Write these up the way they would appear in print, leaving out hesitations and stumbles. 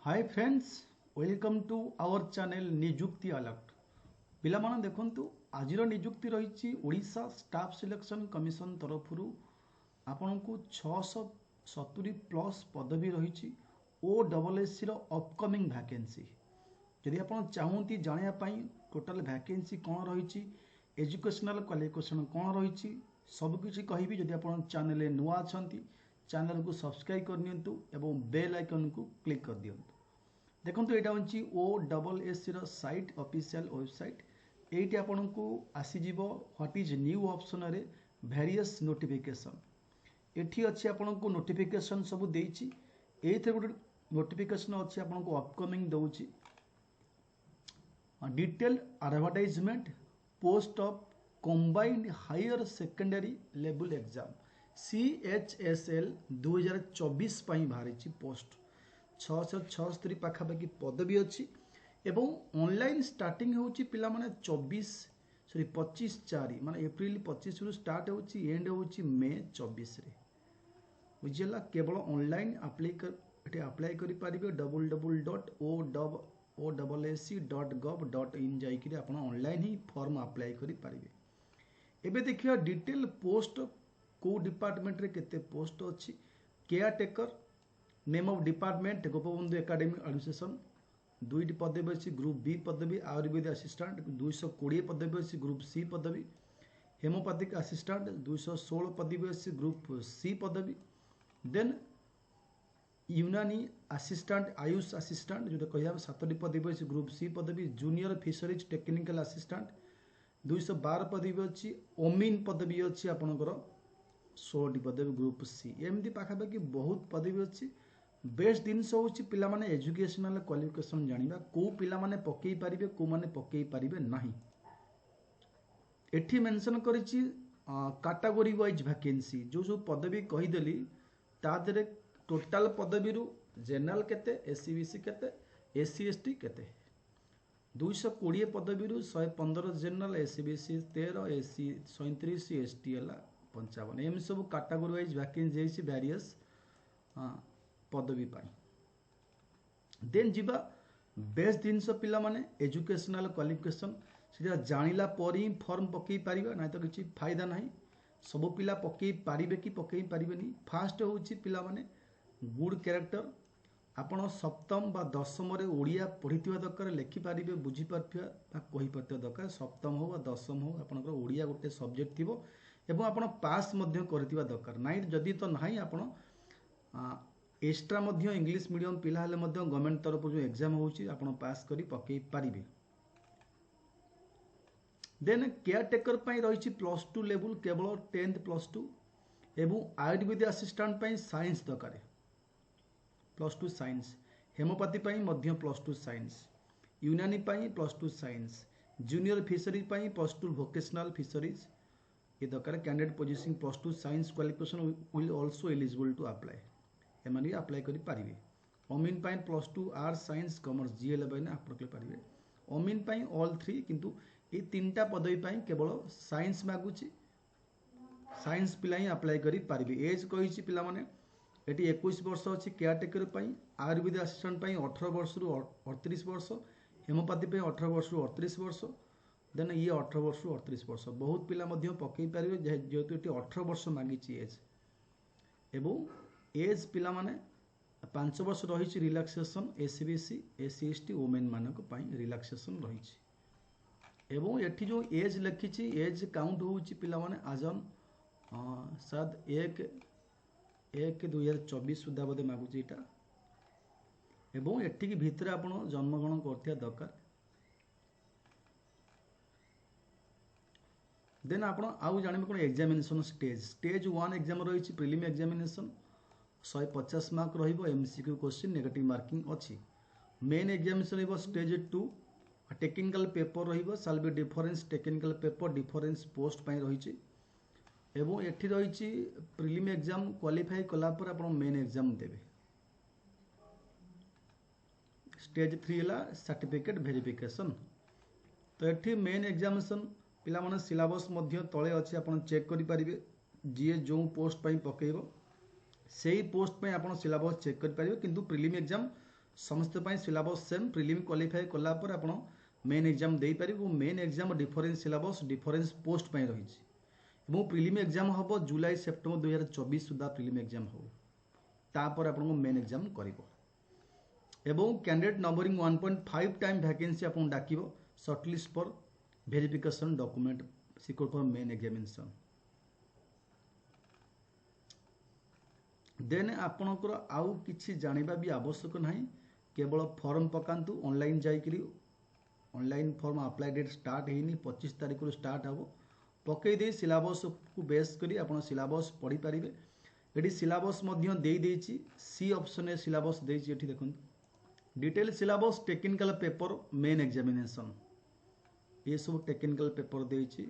Hi friends, welcome to our channel Nijukti alert. पिला माने देखंतु आजिर निजुक्ति रही ओडिशा स्टाफ सिलेक्शन कमिशन तरफ आपको 670 प्लस पदवी रही OSSC अपकमिंग वैकेंसी। जदि आप चाहती जानापी टोटाल वैकेंसी कौन रही, एजुकेशनल क्वालिफिकेशन कौन रही, सबकि कहबी। जदि आप चैनल नुआ अच्छा चैनल को सब्सक्राइब करनियंतु एवं बेल आइकन को क्लिक कर दियंतु। देखो यहाँ हूँ OSSC साइट ऑफिशियल वेबसाइट। ये आपन को आसीज व्हाट इज न्यू ऑप्शन रे वेरियस नोटिफिकेशन। एठी अच्छी आपन को नोटिफिकेशन सब देछि। एथे गोटे नोटिफिकेशन अच्छी आपन को अपकमिंग दउछि detail advertisement post of combined higher secondary level exam CHSL 2024 पई बाहरी पोस्ट 676 पाखापाखि पदवी अच्छी एवं ऑनलाइन स्टार्टिंग होची पिला माने 25 माने एप्रिल 25 रु स्टार्ट होची एंड होची मे 24 रे बुझिला। केवल ऑनलाइन अप्लाई करि पारिबे www.ossc.gov.in जाइकि आपण ऑनलाइन ही फॉर्म अप्लाई करि पारिबे। एबे देखिया डिटेल पोस्ट को डिपार्टमेंट रे केते पोस्ट अच्छी। Care taker name of department Gopabandhu academy administration 2 पदवी अच्छी ग्रुप बी पदवी। आयुर्वेद असिस्टेंट 220 पदवी अच्छी ग्रुप सी पदवी। हेमोपैथिक असिस्टेंट 216 पदवी अच्छी ग्रुप सी पदवी। देन यूनानी असिस्टेंट आयुष असिस्टेंट जो कह 7 पदवी अच्छी ग्रुप सी पदवी। जूनियर फिशरीज टेक्निकल असिस्टेंट 212 पदवी अच्छी। ओमिन पदवी अच्छी आपंकर 16 पदवी ग्रुप सी। एमती पाखापाखि बहुत पदवी अच्छी। बेस्ट जिनस हूँ पिला माने एजुकेशनल क्वालिफिकेशन जानिबा को पिला माने पकई पारिबे को माने पकई पारिबे नाही। एठी मेंशन करिछि कैटेगरी वाइज वैकेंसी जो जो पदवी कहीदेली तादरे टोटाल पदवी रु जनरल केते SC/BC केते SC/ST केते 220 पदवी रु 115 जनरल SC/BC 13 SC 37 ST हला 55 एम सब कैटेगरी वाइज वैकेंसी जैसी वेरियस पदवी पाई। देन जीवा बेस्ट जिनस पिला माने एजुकेशनल क्वालिफिकेशन से जानिला पर ही फॉर्म पकई पारिबा ना तो किछि फायदा नाही। सब पिला पकई पारिबे कि पकई पारिबेनी। फास्ट होउछि पिला माने गुड कैरेक्टर आपण सप्तम बा दशम रे ओडिया पढ़िथिबा दरकार लिखि पारिबे बुझी पारथिबा बा कहि पारथिबा दरकार। सप्तम हो बा दशम हो आपनकर ओडिया गोटे सब्जेक्ट थिबो एवं आपण पास मध्य करथिबा दरकार नाही। जदि तो नाही आपण एक्स्ट्रा मध्य इंग्लिश मीडियम पिला हेले मध्य गवर्नमेंट तरफ जो एग्जाम होउछि आपण पास करी पकई पारिबे। देन केयर टेकर पई रहिछि +2 लेवल केवल 10th +2 एवं आयुर्वेद असिस्टेंट पई साइंस दरकार +2 साइंस। हेमोपैथी पई मध्य +2 साइंस। यूनानी पई +2 साइंस। जूनियर फिशरी पई +2 वोकेशनल फिशरीज ये दरकार। Candidate position +2 science qualification will also eligible to apply एमानी अप्लाई करि पारिबे। ओमिन पाइन +2 आर्ट्स साइंस कॉमर्स GL बाय ना अप्लाई पारिबे। ओमिन पाइन ऑल 3 किंतु ये तीनटा पदवी पाइन केवल साइंस मागुची साइंस पिला ही अप्लाई करि पारिबे। एज कहिछि पिला माने एटी 21 वर्ष अछि। Care taker pine Ayurveda assistant pine 18 वर्ष रु 38 वर्ष। हेमोपैथी पाइन 18 वर्ष रु 38 वर्ष। देन ये 18 वर्ष रु 38 वर्ष बहुत पिला मध्य पकई पारिबे जेहेतु एटी 18 वर्ष मागिछि एज। एवं एज पिला माने 5 वर्ष रही रिलैक्सेशन SC/BC SC/ST वुमेन मानक पाई रिलैक्सेशन रही। एवं एठी जो एज लिखी एज काउंट होउची पिला माने आजन शायद 1/1/2024 सुधा बोधे मागुची एटा। एवं एठी की भितर आपण जन्मग्रहण करथिया दरकार। देन आपण आउ जानिबे कोन एग्जामिनेशन स्टेज 1 एग्जाम रही प्रिलिम एग्जामिनेशन 150 मार्क रहिबो। MCQ क्वेश्चन नेगेटिव मार्किंग अछि। मेन एग्जामिनेशन रहिबो स्टेज 2 टेक्निकल पेपर रहिबो साल बी difference technical paper difference post पई रहिछि। एवं एठी रहिछि प्रिलिम एग्जाम क्वालिफाई कला पर आपण मेन एग्जाम देबे। स्टेज 3 हला सर्टिफिकेट वेरिफिकेशन। तो एठी मेन एग्जामिनेशन पिला माने सिलेबस मध्य तळे अछि आपण चेक करि परिबे। जे जो पोस्ट पई पकेइबो से ही पोस्ट पे आप सिलेबस चेक कर पारिबे। किंतु प्रिलिम एग्जाम समस्त सिलेबस सेम प्रिलिम क्वालिफाई कला पर आपण मेन एग्जाम दे पारिबो main exam difference syllabus difference post पई रही एवं प्रिलिम एग्जाम हम जुलाई सेप्टेम्बर 2024 सुधा प्रिलिम एग्जाम हो तापर आपन मेन एग्जाम करिवो एवं कैंडिडेट नंबरिंग 1.5 टाइम वैकेंसी आपन डाकिवो शॉर्टलिस्ट पर verification document secure for main examination then आपणकर आउ किछि जानिबा भी आवश्यक नहीं केवल फॉर्म पकांतु ऑनलाइन जाइकरी online form apply date start हेनी 25 तारिख स्टार्ट हम पकई दे सिलेबस को बेस करी आपण सिलेबस पढ़ी पारिबे एटी सिलेबस मध्य दे देछि सी ऑप्शन ए सिलेबस देछि एठी देखुन detail syllabus technical paper main examination ये सब टेक्निकल पेपर देछि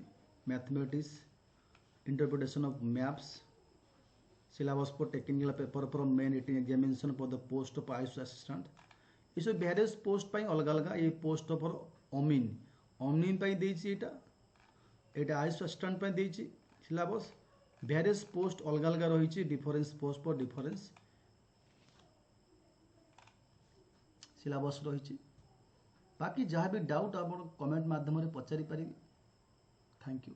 mathematics interpretation of maps syllabus for technical paper for main written examination for the post of AYUSH assistant ये सब various post पाई अलग अलग ये पोस्ट फॉर अमीन अमीन पाई देछि एटा आयुष असिस्टेंट पाई देछि सिलेबस वेरियस पोस्ट अलग अलग रही difference post for difference syllabus रही बाकी जहाँ भी डाउट आप कमेंट माध्यम पचारि पारिबे थैंक यू।